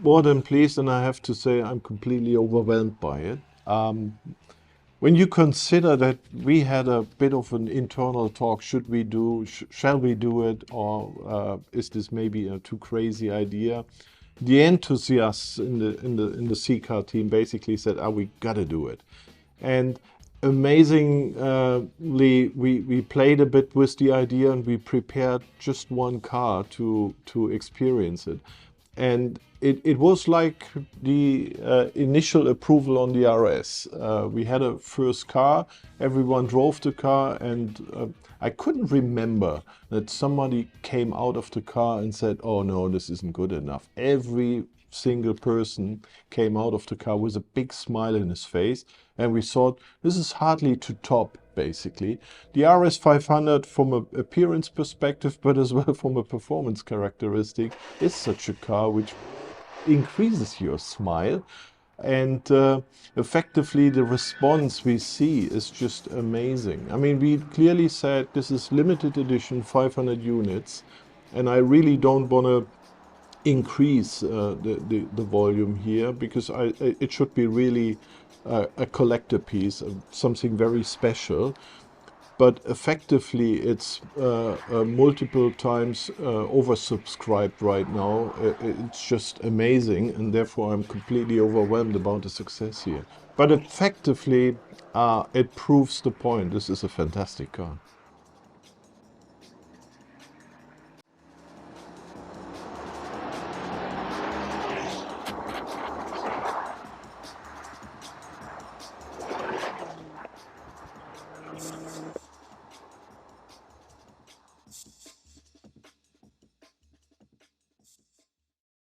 more than pleased, and I have to say I'm completely overwhelmed by it. When you consider that we had a bit of an internal talk, shall we do it, or is this maybe a too crazy idea? The enthusiasts in the C-car team basically said, "Ah, we gotta do it." And amazingly, we played a bit with the idea and we prepared just one car to experience it. And it was like the initial approval on the RS. We had a first car, everyone drove the car, and I couldn't remember that somebody came out of the car and said, "Oh no, this isn't good enough." Every single person came out of the car with a big smile in his face, and we thought this is hardly to top, basically. The RS500 from an appearance perspective, but as well from a performance characteristic, is such a car which increases your smile. And effectively, the response we see is just amazing. I mean, we clearly said this is limited edition, 500 units, and I really don't want to increase the volume here, because it should be really a collector piece, something very special. But effectively, it's multiple times oversubscribed right now. It's just amazing, and therefore I'm completely overwhelmed about the success here. But effectively, it proves the point. This is a fantastic car.